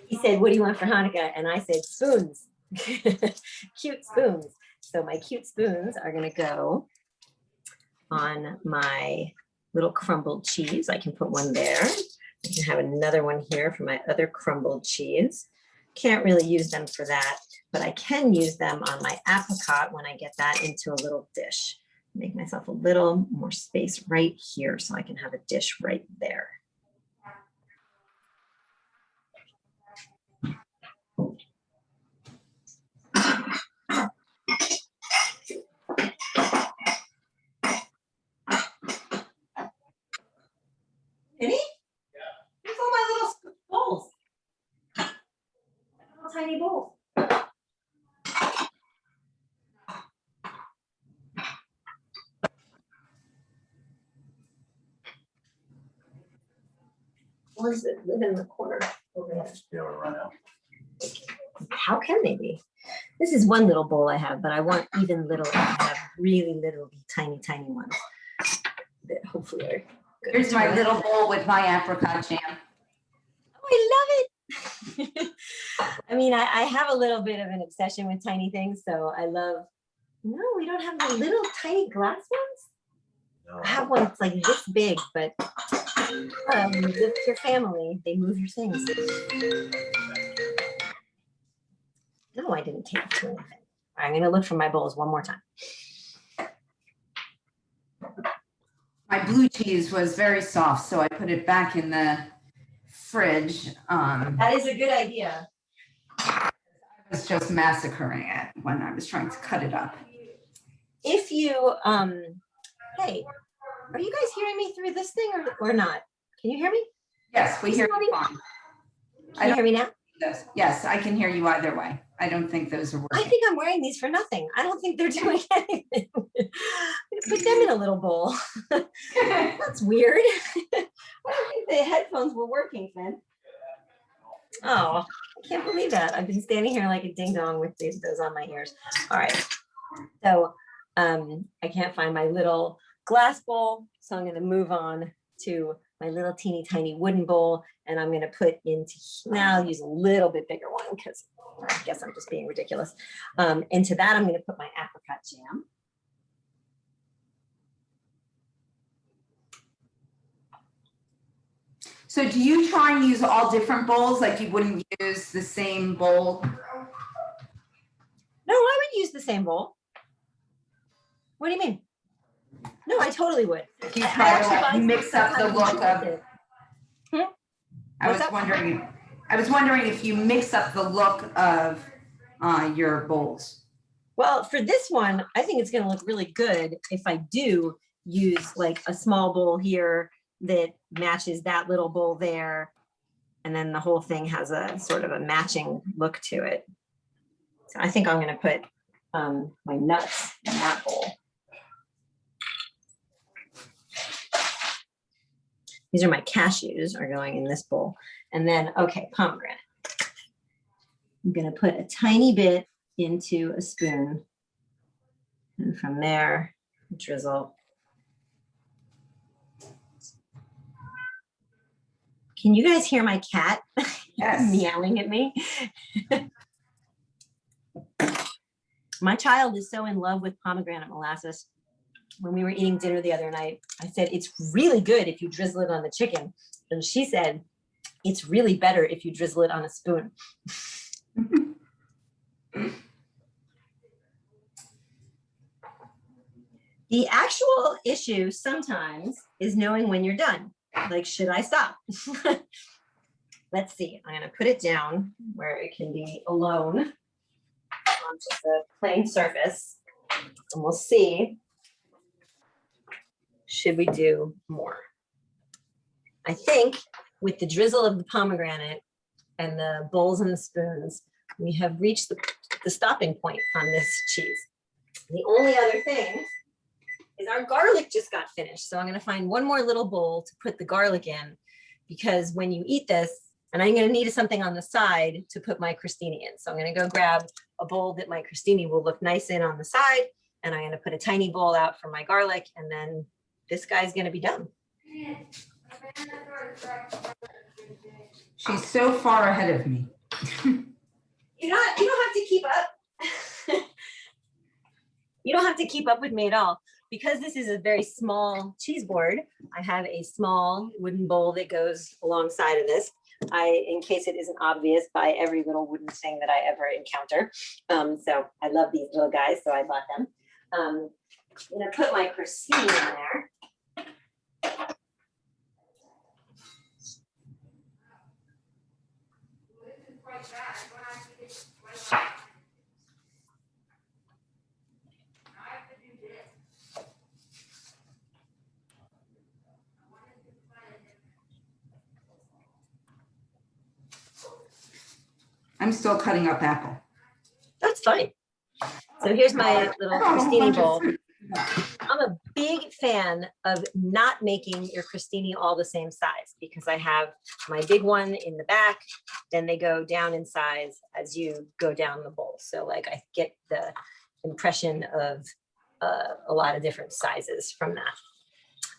He said, what do you want for Hanukkah? And I said, spoons. Cute spoons. So my cute spoons are going to go on my little crumbled cheese. I can put one there. I can have another one here for my other crumbled cheese. Can't really use them for that, but I can use them on my apricot when I get that into a little dish. Make myself a little more space right here so I can have a dish right there. Penny? Here's all my little bowls. Little tiny bowls. What is it? Live in the corner over there. Be able to run out. How can they be? This is one little bowl I have, but I want even little. I have really little, tiny, tiny ones that hopefully are good. Here's my little bowl with my apricot jam. Oh, I love it. I mean, I have a little bit of an obsession with tiny things, so I love. No, we don't have the little tiny glass ones. I have one that's like this big, but with your family, they move your things. No, I didn't take it to anything. I'm going to look for my bowls one more time. My blue cheese was very soft, so I put it back in the fridge. That is a good idea. I was just massacring it when I was trying to cut it up. If you, hey, are you guys hearing me through this thing or not? Can you hear me? Yes, we hear you fine. Can you hear me now? Yes, I can hear you either way. I don't think those are I working. think I'm wearing these for nothing. I don't think they're doing anything. I'm gonna put them in a little bowl. That's weird. I don't think the headphones were working, Finn. Oh, I can't believe that. I've been standing here like a ding dong with those on my ears. All right. So I can't find my little glass bowl, so I'm going to move on to my little teeny tiny wooden bowl, and I'm going to put into, now I'll use a little bit bigger one because I guess I'm just being ridiculous. Into that, I'm going to put my apricot jam. So do you try and use all different bowls, like you wouldn't use the same bowl? No, I would use the same bowl. What do you mean? No, I totally would. You I try actually to buy like mix up the sometimes look with of, it. I was What's up? wondering if you mix up the look of your bowls. Well, for this one, I think it's going to look really good if I do use like a small bowl here that matches that little bowl there. And then the whole thing has a sort of a matching look to it. So I think I'm going to put my nuts in that bowl. These are my cashews are going in this bowl. And then, okay, pomegranate. I'm going to put a tiny bit into a spoon. And from there, drizzle. Can you guys hear my cat Yes. meowing at me? My child is so in love with pomegranate molasses. When we were eating dinner the other night, I said, it's really good if you drizzle it on the chicken. And she said, it's really better if you drizzle it on a spoon. The actual issue sometimes is knowing when you're done. Like, should I stop? Let's see. I'm going to put it down where it can be alone on just a plain surface. And we'll see. Should we do more? I think with the drizzle of the pomegranate and the bowls and the spoons, we have reached the stopping point on this cheese. The only other thing is our garlic just got finished. So I'm going to find one more little bowl to put the garlic in, because when you eat this, and I'm going to need something on the side to put my crostini in. So I'm going to go grab a bowl that my crostini will look nice in on the side. And I'm going to put a tiny bowl out for my garlic. And then this guy's going to be done. She's so far ahead of me. You don't have to keep up. You don't have to keep up with me at all. Because this is a very small cheese board, I have a small wooden bowl that goes alongside of this. In case it isn't obvious by every little wooden thing that I ever encounter. So I love these little guys, so I bought them. I'm gonna put my crostini in there. I'm still cutting up apple. That's fine. So here's my little crostini bowl. I'm a big fan of not making your crostini all the same size because I have my big one in the back, then they go down in size as you go down the bowl. So like I get the impression of a lot of different sizes from that.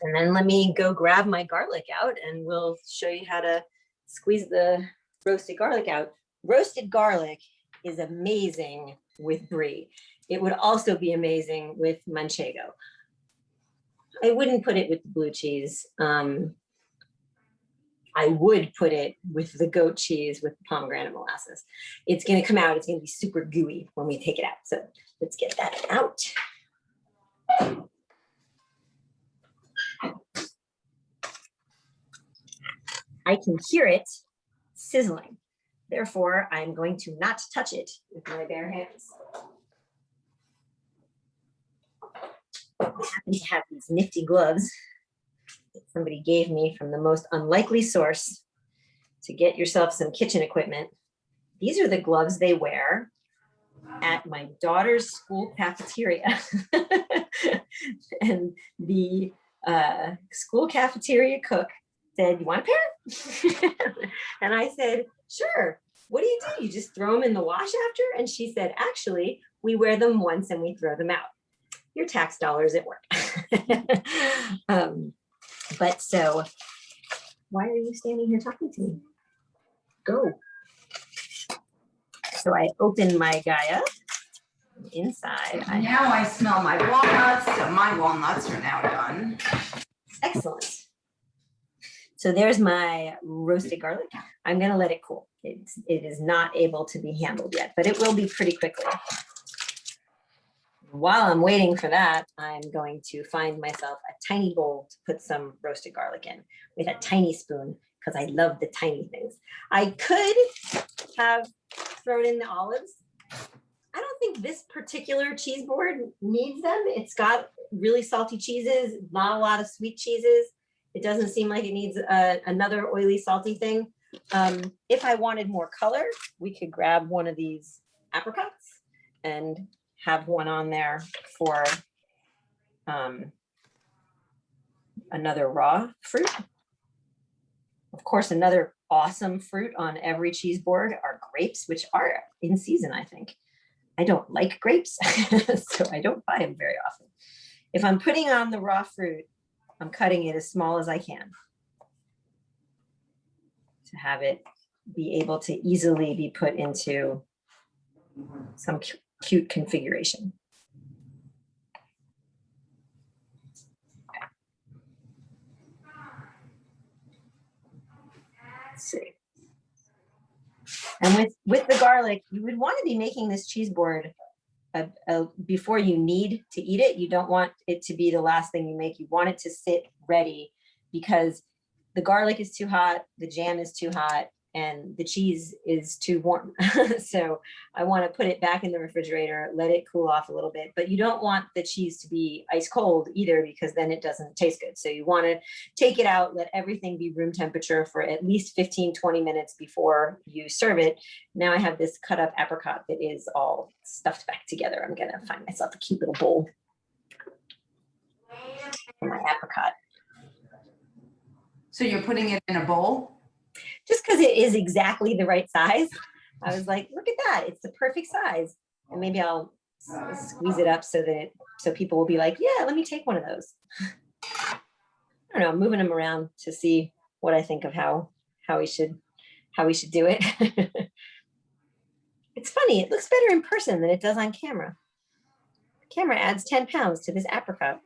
And then let me go grab my garlic out and we'll show you how to squeeze the roasted garlic out. Roasted garlic is amazing with brie. It would also be amazing with manchego. I wouldn't put it with the blue cheese. I would put it with the goat cheese with pomegranate molasses. It's gonna come out, it's gonna be super gooey when we take it out. So let's get that out. I can hear it sizzling. Therefore, I'm going to not touch it with my bare hands. I happen to have these nifty gloves that somebody gave me from the most unlikely source to get yourself some kitchen equipment. These are the gloves they wear at my daughter's school cafeteria. And the school cafeteria cook said, "You want a pair?" And I said, "Sure. What do? You just throw them in the wash after?" And she said, "Actually, we wear them once and we throw them out. Your tax dollars at work." But so, why are you standing here talking to me? Go. So I open my guy up. Inside, Now I smell my walnuts, so my walnuts are now done. Excellent. So there's my roasted garlic. I'm gonna let it cool. It is not able to be handled yet, but it will be pretty quickly. While I'm waiting for that, I'm going to find myself a tiny bowl to put some roasted garlic in with a tiny spoon because I love the tiny things. I could have thrown in the olives. I don't think this particular cheese board needs them. It's got really salty cheeses, not a lot of sweet cheeses. It doesn't seem like it needs another oily, salty thing. If I wanted more color, we could grab one of these apricots and have one on there for another raw fruit. Of course, another awesome fruit on every cheese board are grapes, which are in season, I think. I don't like grapes, so I don't buy them very often. If I'm putting on the raw fruit, I'm cutting it as small as I can to have it be able to easily be put into some cute configuration. Let's see. And with the garlic, you would want to be making this cheese board before you need to eat it. You don't want it to be the last thing you make. You want it to sit ready because the garlic is too hot, the jam is too hot, and the cheese is too warm. So I want to put it back in the refrigerator, let it cool off a little bit, but you don't want the cheese to be ice cold either because then it doesn't taste good. So you want to take it out, let everything be room temperature for at least 15, 20 minutes before you serve it. Now I have this cut up apricot that is all stuffed back together. I'm going to find myself a cute little bowl for my apricot. So you're putting it in a bowl? Just because it is exactly the right size. I was like, look at that, it's the perfect size. And maybe I'll squeeze it up so people will be like, yeah, let me take one of those. I don't know, I'm moving them around to see what I think of how we should do it. It's funny, it looks better in person than it does on camera. The camera adds 10 pounds to this apricot.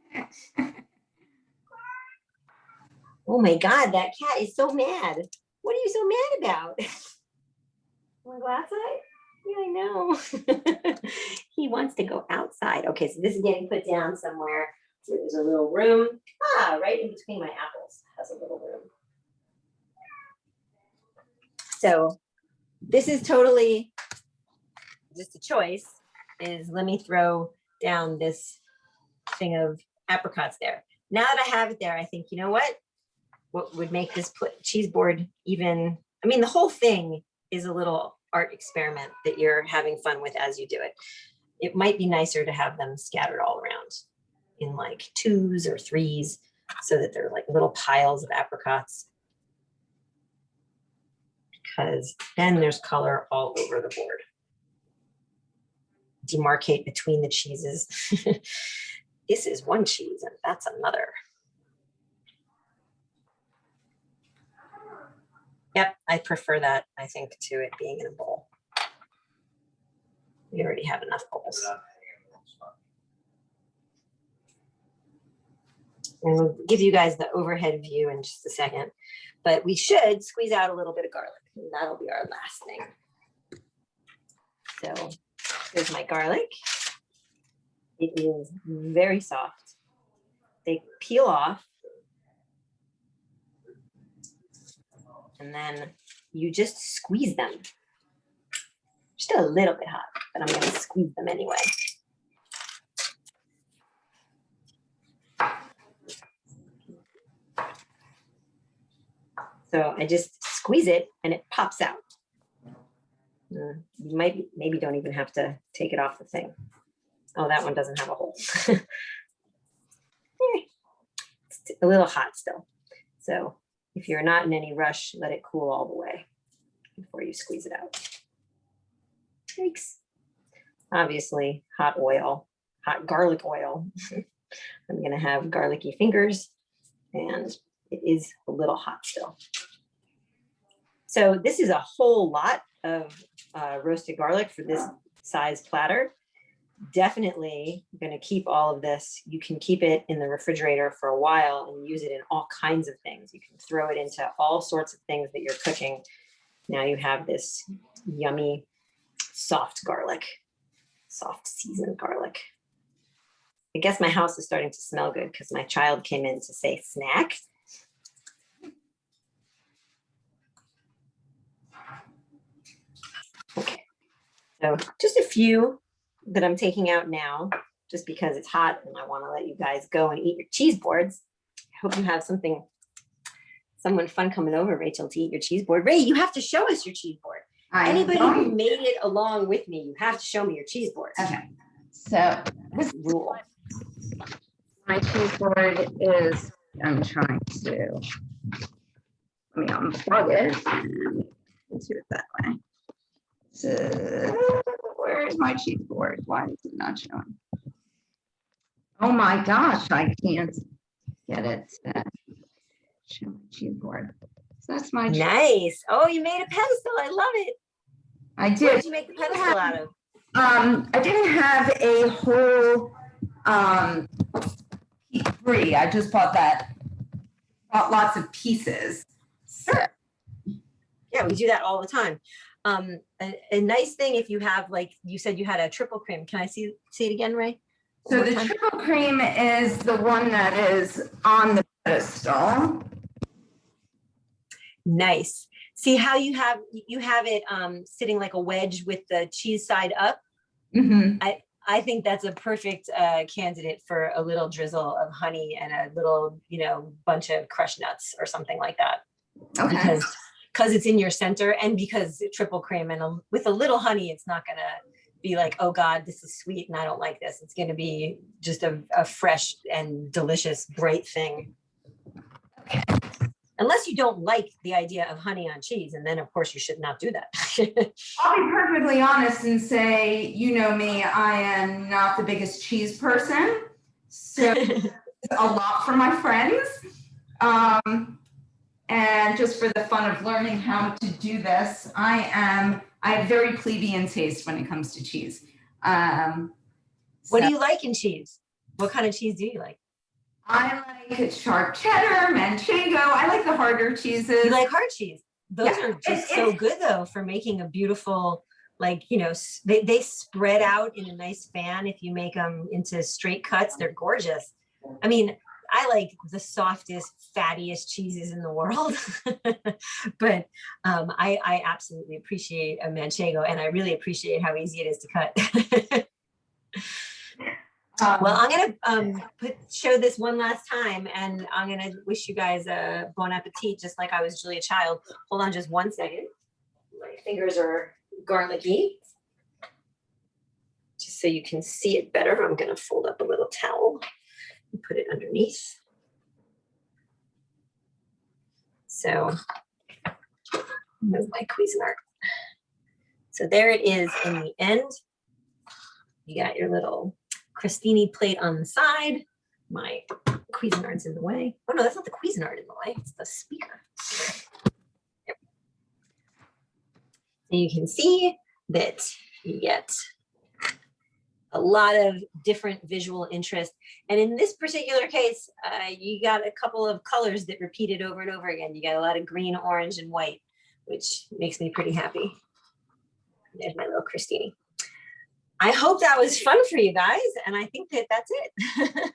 Oh my God, that cat is so mad. What are you so mad about? Want to go outside? Yeah, I know. He wants to go outside. Okay, so this is getting put down somewhere. So there's a little room. Right in between my apples has a little room. So this is totally just a choice, is let me throw down this thing of apricots there. Now that I have it there, I think, you know what would make this cheese board even, I mean, the whole thing is a little art experiment that you're having fun with as you do it. It might be nicer to have them scattered all around in like 2s or 3s so that they're like little piles of apricots. Because then there's color all over the board. Demarcate between the cheeses. This is one cheese and that's another. Yep, I prefer that, I think, to it being in a bowl. We already have enough bowls. And we'll give you guys the overhead view in just a second, but we should squeeze out a little bit of garlic. And that'll be our last thing. So here's my garlic. It is very soft. They peel off. And then you just squeeze them. Just a little bit hot, but I'm going to squeeze them anyway. So I just squeeze it and it pops out. You maybe don't even have to take it off the thing. Oh, that one doesn't have a hole. It's a little hot still. So if you're not in any rush, let it cool all the way before you squeeze it out. Thanks. Obviously, hot oil, hot garlic oil. I'm gonna have garlicky fingers and it is a little hot still. So this is a whole lot of roasted garlic for this size platter. Definitely going to keep all of this. You can keep it in the refrigerator for a while and use it in all kinds of things. You can throw it into all sorts of things that you're cooking. Now you have this yummy, soft garlic, soft seasoned garlic. I guess my house is starting to smell good because my child came in to say snack. Okay, so just a few that I'm taking out now, just because it's hot and I want to let you guys go and eat your cheese boards. I hope you have someone fun coming over, Rachel, to eat your cheese board. Ray, you have to show us your cheese board. Anybody who made it along with me, you have to show me your cheese board. Okay, so This rule. my cheese board is, I'm trying to, let me unplug it and do it that way. So where is my cheese board? Why is it not showing? Oh my gosh, I can't get it to show my cheese board. So that's my Nice. Oh, you made a pedestal. I love it. I What did. did you make the pedestal out of? I didn't have a whole free. I just bought lots of pieces. Sure. Yeah, we do that all the time. A nice thing if you have, like you said, you had a triple cream. Can I see it again, Ray? So One the more time. triple cream is the one that is on the pedestal. Nice. See how you have it sitting like a wedge with the cheese side up. Mm-hmm. I think that's a perfect candidate for a little drizzle of honey and a little, bunch of crushed nuts or something like that. Okay. Because it's in your center, and because triple cream and with a little honey, it's not gonna be like, oh God, this is sweet and I don't like this. It's gonna be just a fresh and delicious, bright thing. Okay. Unless you don't like the idea of honey on cheese, and then of course you should not do that. I'll be perfectly honest and say, you know me, I am not the biggest cheese person. So a lot for my friends. And just for the fun of learning how to do this, I have very plebeian taste when it comes to cheese. What do you like in cheese? What kind of cheese do you like? I like sharp cheddar, manchego. I like the harder cheeses. You like hard cheese. Those Yeah, are just so good though for making a beautiful, they spread out in a nice fan. If you make them into straight cuts, they're gorgeous. I mean, I like the softest, fattiest cheeses in the world, but I absolutely appreciate a manchego, and I really appreciate how easy it is to cut. Well, I'm gonna show this one last time, and I'm gonna wish you guys a bon appetit, just like I was Julia Child. Hold on just one second. My fingers are garlicky. Just so you can see it better, I'm gonna fold up a little towel and put it underneath. So move my Cuisinart. So there it is in the end. You got your little crostini plate on the side. My Cuisinart's in the way. Oh no, that's not the Cuisinart in the way. It's the speaker. Yep. And you can see that you get a lot of different visual interest. And in this particular case, you got a couple of colors that repeated over and over again. You got a lot of green, orange, and white, which makes me pretty happy. There's my little crostini. I hope that was fun for you guys, and I think that that's it.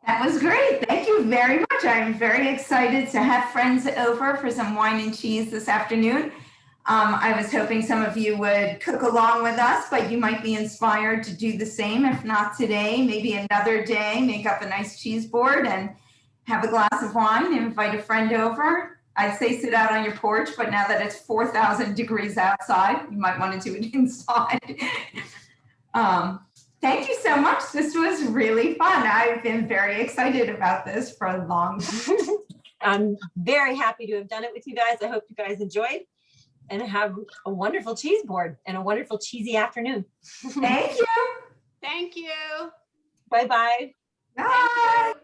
That was great. Thank you very much. I'm very excited to have friends over for some wine and cheese this afternoon. I was hoping some of you would cook along with us, but you might be inspired to do the same. If not today, maybe another day, make up a nice cheese board and have a glass of wine and invite a friend over. I'd say sit out on your porch, but now that it's 4,000 degrees outside, you might want to do it inside. Thank you so much. This was really fun. I've been very excited about this for a long time. I'm very happy to have done it with you guys. I hope you guys enjoyed and have a wonderful cheese board and a wonderful cheesy afternoon. Thank you. Thank you. Bye-bye. Bye.